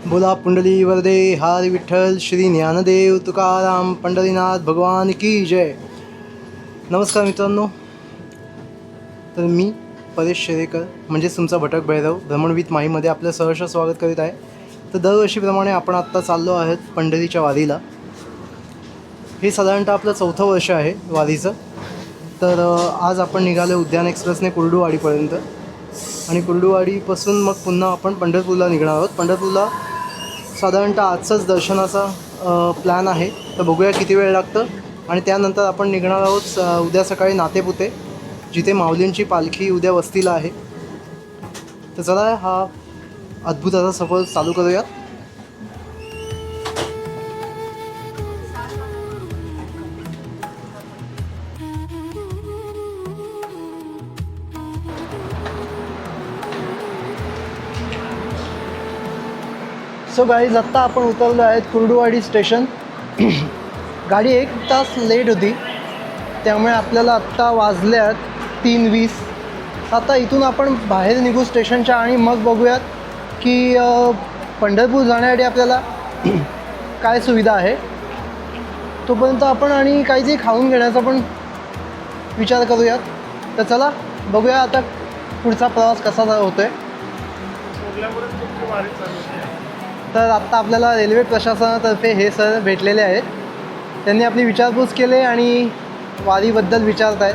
बोला पुंडली वरदे हरी विठ्ठल श्री ज्ञानदेव तुकाराम पंढरीनाथ भगवान की जय. नमस्कार मित्रांनो. तर मी परेश शेरेकर म्हणजेच तुमचा भटक भैरव भ्रमणवीत माहीमध्ये आपलं सहर्ष स्वागत करीत आहे. तर दरवर्षीप्रमाणे आपण आत्ता चाललो आहोत पंढरीच्या वारीला. हे साधारणतः आपलं 4थं वर्ष आहे वारीचं. तर आज आपण निघालो उद्यान एक्सप्रेसने कुर्डुवाडीपर्यंत आणि कुर्डुवाडीपासून मग पुन्हा आपण पंढरपूरला निघणार आहोत. पंढरपूरला साधारणतः आजचंच दर्शनाचा प्लॅन आहे. तर बघूया किती वेळ लागतं आणि त्यानंतर आपण निघणार आहोत उद्या सकाळी नातेपुते, जिथे माऊलींची पालखी उद्या वस्तीला आहे. तर चला हा अद्भुत असा सफर चालू करूयात. सो गाईज, आत्ता आपण उतरलो आहेत कुर्डुवाडी स्टेशन. गाडी 1 तास लेट होती, त्यामुळे आपल्याला आत्ता वाजल्यात 3:20. आता इथून आपण बाहेर निघू स्टेशनच्या आणि मग बघूयात की पंढरपूर जाण्यासाठी आपल्याला काय सुविधा आहे. तोपर्यंत आपण आणि काहीतरी खाऊन घेण्याचा पण विचार करूयात. तर चला बघूया आता पुढचा प्रवास कसा होतो आहे. तर आत्ता आपल्याला रेल्वे प्रशासनातर्फे हे सर भेटलेले आहेत. त्यांनी आपली विचारपूस केली आणि वारीबद्दल विचारत आहेत.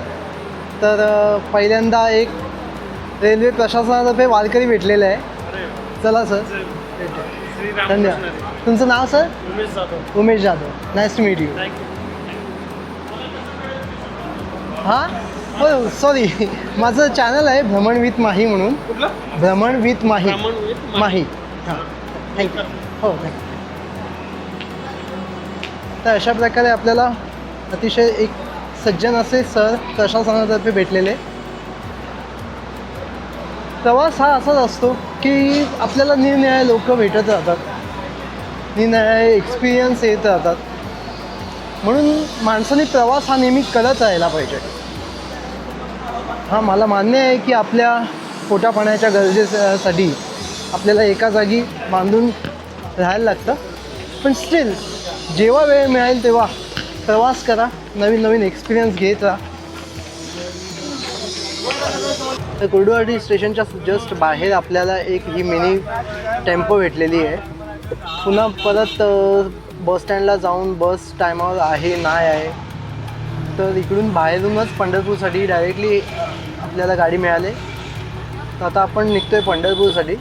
तर पहिल्यांदा एक रेल्वे प्रशासनातर्फे वारकरी भेटलेले आहे. चला सर. धन्यवाद. तुमचं नाव sir? Umesh Jadhav. Nice to meet you. हां हो, सॉरी, माझं चॅनल आहे भ्रमण विथ माही म्हणून. भ्रमण विथ माही. हां, थँक्यू. हो, थँक्यू. तर अशा प्रकारे आपल्याला अतिशय एक सज्जन असे सर प्रशासनातर्फे भेटलेले. प्रवास हा असाच असतो की आपल्याला निरनिराळे लोक भेटत राहतात, निरनिराळे एक्सपिरियन्स येत राहतात. म्हणून माणसाने प्रवास हा नेहमी करत राहायला पाहिजे. हां, मला मान्य आहे की आपल्या पोटापाण्याच्या गरजेसाठी आपल्याला एका जागी बांधून राहायला लागतं, पण स्टील जेव्हा वेळ मिळेल तेव्हा प्रवास करा, नवीन नवीन एक्सपिरियन्स घेत राहा. तर कुर्डुवाडी स्टेशनच्या जस्ट बाहेर आपल्याला एक ही मिनी टेम्पो भेटलेली आहे. पुन्हा परत बसस्टँडला जाऊन बस टायमावर आहे नाही आहे, तर इकडून बाहेरूनच पंढरपूरसाठी डायरेक्टली आपल्याला गाडी मिळाली. तर आता आपण निघतोय पंढरपूरसाठी.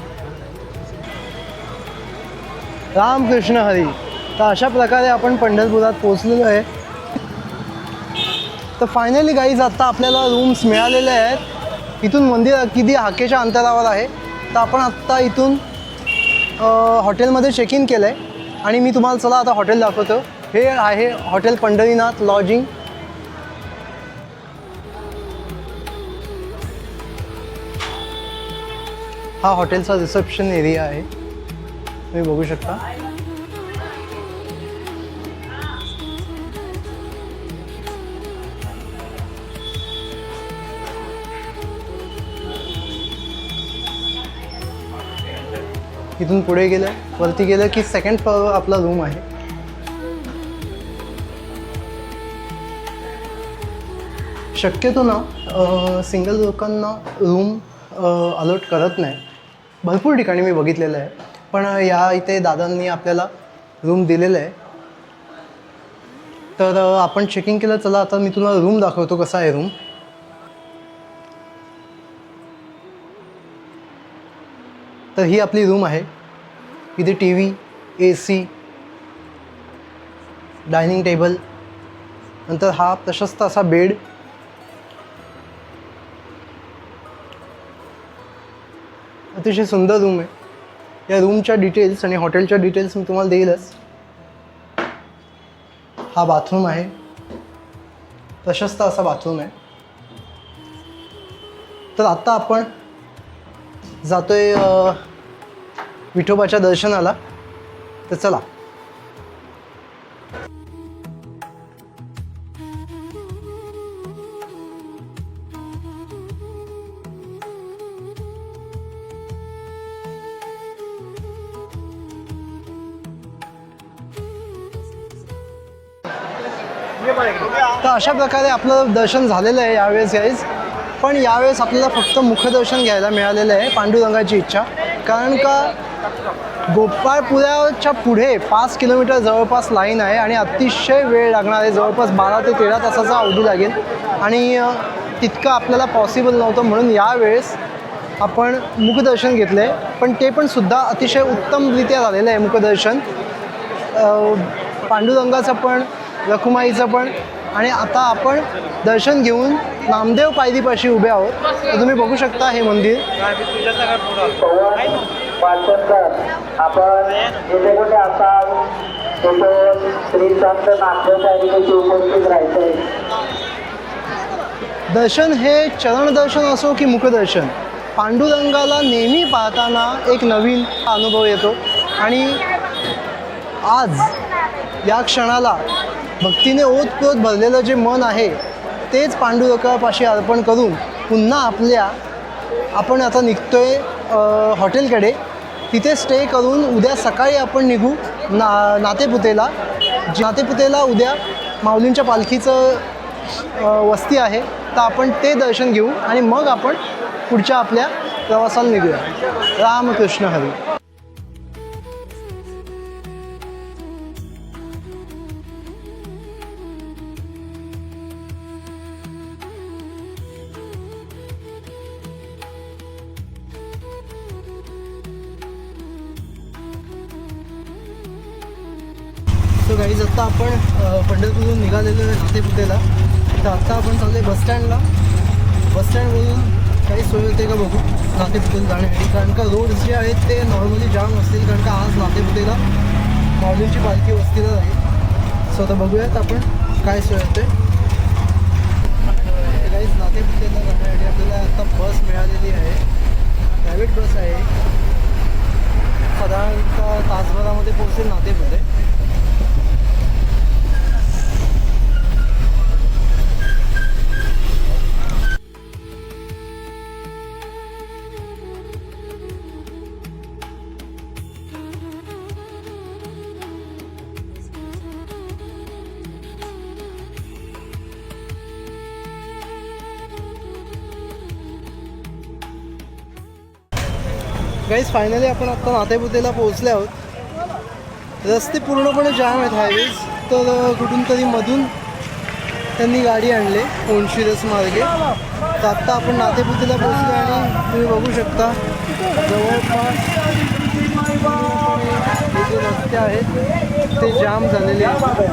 रामकृष्ण हरी. तर अशा प्रकारे आपण पंढरपुरात पोचलेलो आहे. तर फायनली गाईज आत्ता आपल्याला रूम्स मिळालेले आहेत. इथून मंदिर किती हाकेच्या अंतरावर आहे. तर आपण आत्ता इथून हॉटेलमध्ये चेक इन केलं आहे आणि मी तुम्हाला चला आता हॉटेल दाखवतो. हे आहे हॉटेल पंढरीनाथ लॉजिंग. हा हॉटेलचा रिसेप्शन एरिया आहे, तुम्ही बघू शकता. इथून पुढे गेलं, वरती गेलं की सेकंड फ्लोअरवर आपला रूम आहे. शक्यतो ना सिंगल लोकांना रूम अलॉट करत नाही. भरपूर ठिकाणी मी बघितलेलं आहे, पण या इथे दादांनी आपल्याला रूम दिलेलं आहे. तर आपण चेकिंग केलं. चला आता मी तुम्हाला रूम दाखवतो कसा आहे रूम. तर ही आपली रूम आहे. इथे T V, AC, dining table, नंतर हा प्रशस्त असा बेड. अतिशय सुंदर रूम आहे. या रूमच्या डिटेल्स आणि हॉटेलच्या डिटेल्स मी तुम्हाला देईलच. हा बाथरूम आहे, प्रशस्त असा बाथरूम आहे. तर आत्ता आपण जातोय विठोबाच्या दर्शनाला. तर चला. तर अशा प्रकारे आपलं दर्शन झालेलं आहे यावेळेस गाईज. पण यावेळेस आपल्याला फक्त मुखदर्शन घ्यायला मिळालेलं आहे, पांडुरंगाची इच्छा. कारण का गोपाळपुराच्या पुढे 5 किलोमीटर जवळपास लाईन आहे आणि अतिशय वेळ लागणार आहे, जवळपास 12 ते 13 तासाचा अवधी लागेल आणि तितकं आपल्याला पॉसिबल नव्हतं. म्हणून यावेळेस आपण मुखदर्शन घेतलं आहे, पण ते पण सुद्धा अतिशय उत्तमरित्या झालेलं आहे मुखदर्शन, पांडुरंगाचं पण रखुमाईचं पण. आणि आता आपण दर्शन घेऊन नामदेव पायरीपाशी उभे आहोत. तर तुम्ही बघू शकता हे मंदिर. आपण जिथे कुठे असाल तिथून श्री संत नामदेव पायरीपाशी उपस्थित राहायचंय. दर्शन हे चरणदर्शन असो की मुखदर्शन, पांडुरंगाला नेहमी पाहताना एक नवीन अनुभव येतो. आणि आज या क्षणाला भक्तीने ओतप्रोत भरलेलं जे मन आहे तेच पांडुरंगापाशी अर्पण करून पुन्हा आपण आता निघतोय हॉटेलकडे. तिथे स्टे करून उद्या सकाळी आपण निघू नातेपुतेला. नातेपुतेला उद्या माऊलींच्या पालखीचं वस्ती आहे, तर आपण ते दर्शन घेऊ आणि मग आपण पुढच्या आपल्या प्रवासाला निघूया. रामकृष्ण हरी. सो गाईज, आत्ता आपण पंढरपूरहून निघालेलो आहे नातेपुतेला. तर आत्ता आपण चाललो आहे बसस्टँडला. बसस्टँडवरून काही सोय होते का बघू नातेपुतेला जाण्यासाठी. कारण का रोड्स जे आहेत ते नॉर्मली जाम असतील, कारण का आज नातेपुतेला माऊलींची पालखी वस्तीला आहे. सो आता बघूयात आपण काय सोय होते. गाईज, नातेपुतेला जाण्यासाठी आपल्याला आता बस मिळालेली आहे, प्रायव्हेट बस आहे. साधारणतः तासभरामध्ये पोहोचेल नातेपुते. गाईज, फायनली आपण आत्ता नातेपुतेला पोहोचले आहोत. रस्ते पूर्णपणे जाम आहेत हायवेज. तर कुठून तरी मधून त्यांनी गाडी आणले कोणशिरस मार्गे. तर आत्ता आपण नातेपुतेला पोहोचलो आणि तुम्ही बघू शकता जवळपास जे रस्ते आहेत ते जाम झालेले आहेत.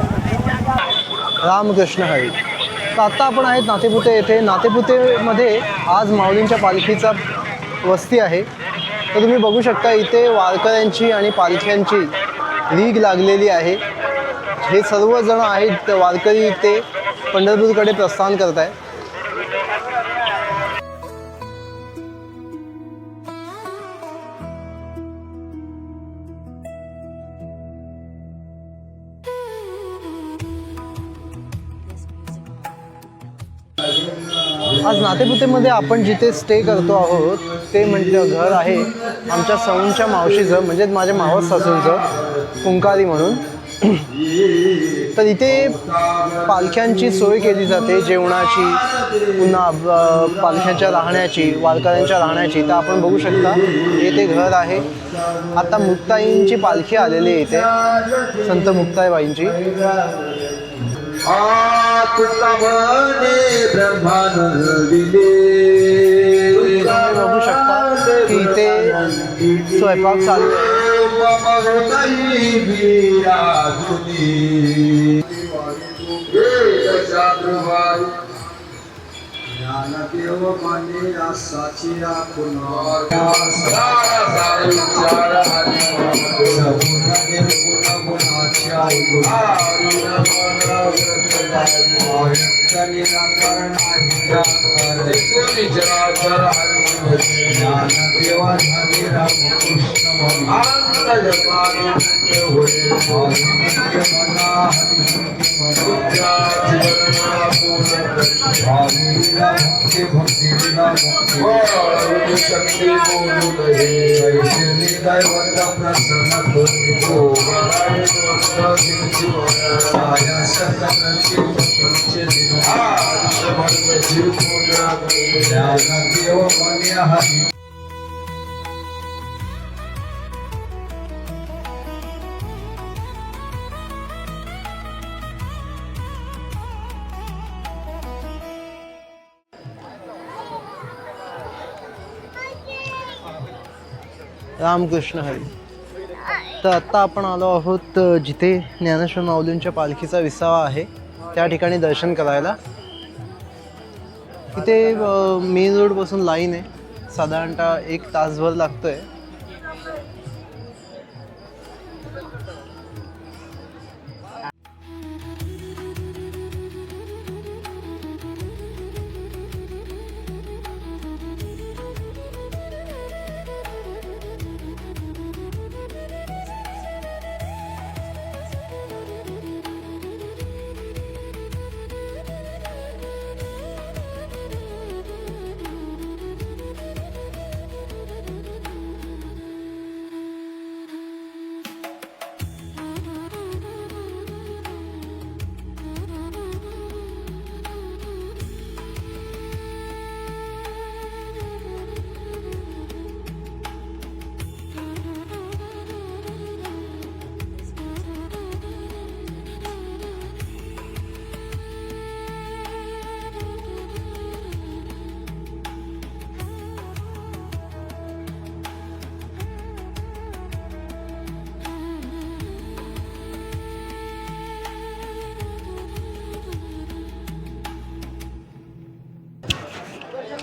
रामकृष्ण हरी. तर आत्ता आपण आहेत नातेपुते येथे. नातेपुतेमध्ये आज माऊलींच्या पालखीचा वस्ती आहे. तर तुम्ही बघू शकता इथे वारकऱ्यांची आणि पालख्यांची रीग लागलेली आहे. हे सर्वजण आहेत वारकरी इथे पंढरपूरकडे प्रस्थान करत आहेत. आज नातेपुतेमध्ये आपण जिथे स्टे करतो आहोत ते म्हणजे घर आहे आमच्या सौंच्या मावशीचं, म्हणजेच माझ्या मावस सासूंचं, कुंकारी म्हणून. तर इथे पालख्यांची सोय केली जाते, जेवणाची, पुन्हा पालख्यांच्या राहण्याची, वारकऱ्यांच्या राहण्याची. तर आपण बघू शकता इथे घर आहे. आता मुक्ताईंची पालखी आलेली आहे इथे, संत मुक्ताईबाईंची. बघू शकता की इथे स्वयंपाक चालू आहे. ज्ञानदेव माने आसाची शक्ती बोलू दैवत प्रसन्न रामकृष्ण हरी. तर आत्ता आपण आलो आहोत जिथे ज्ञानेश्वर माऊलींच्या पालखीचा विसावा आहे त्या ठिकाणी दर्शन करायला. इथे मेन रोडपासून लाईन आहे, साधारणतः 1 तासभर लागतोय.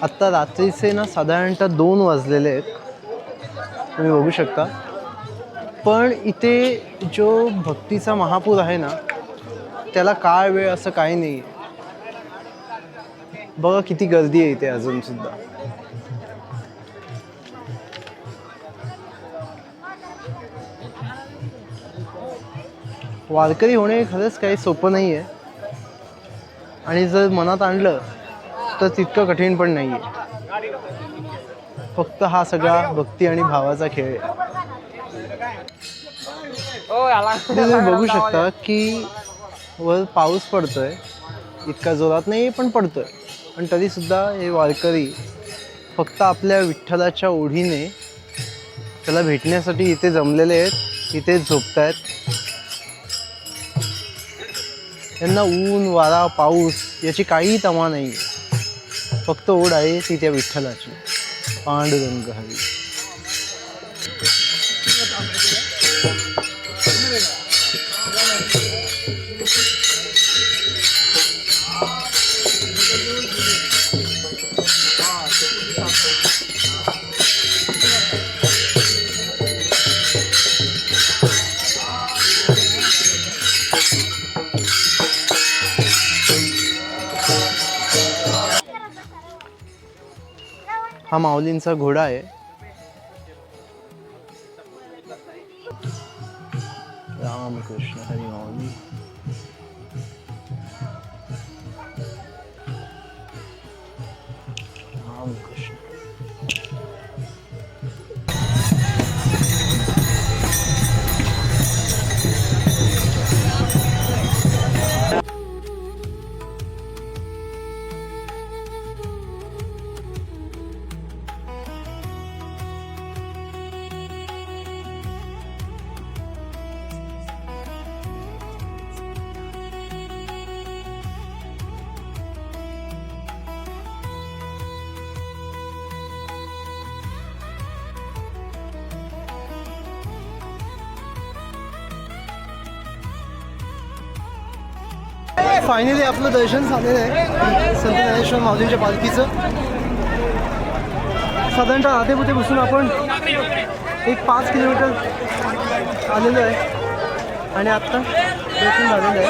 आत्ता रात्रीचे ना साधारणतः 2 वाजलेले आहेत, तुम्ही बघू शकता. पण इथे जो भक्तीचा महापूर आहे ना त्याला काळ वेळ असं काही नाही आहे. बघा किती गर्दी आहे इथे अजून सुद्धा. वारकरी होणे खरंच काही सोपं नाही आहे, आणि जर मनात आणलं तर तितकं कठीण पण नाही आहे. फक्त हा सगळा भक्ती आणि भावाचा खेळ आहे. तुम्ही बघू शकता की वर पाऊस पडतोय, इतका जोरात नाही पण पडतोय, पण तरीसुद्धा हे वारकरी फक्त आपल्या विठ्ठलाच्या ओढीने त्याला भेटण्यासाठी इथे जमलेले आहेत, इथे झोपत आहेत. त्यांना ऊन वारा पाऊस याची काही तमा नाही, फक्त ओढ आहे ती त्या विठ्ठलाची. पांडुरंग हरी. हा माऊलींचा घोडा आहे. रामकृष्ण हरी माऊली. रामकृष्ण. फायनली आपलं दर्शन झालेलं आहे संत ज्ञानेश्वर माऊलींच्या पालखीचं. साधारणतः आधेपुते बसून आपण 5 किलोमीटर आलेलो आहे आणि आत्ता दर्शन झालेलं आहे.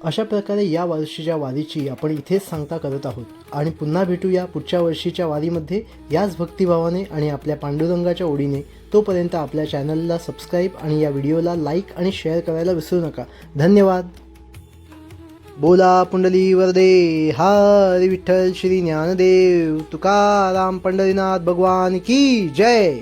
अशा प्रकारे या वर्षीच्या वारीची आपण इथेच सांगता करत आहोत आणि पुन्हा भेटूया पुढच्या वर्षीच्या वारीमध्ये याच भक्तिभावाने आणि आपल्या पांडुरंगाच्या ओढीने. तोपर्यंत आपल्या चॅनलला सबस्क्राईब आणि या व्हिडिओला लाईक आणि शेअर करायला विसरू नका. धन्यवाद. बोला पुंडली वरदे हरी विठ्ठल श्री ज्ञानदेव तुकाराम पंढरीनाथ भगवान की जय.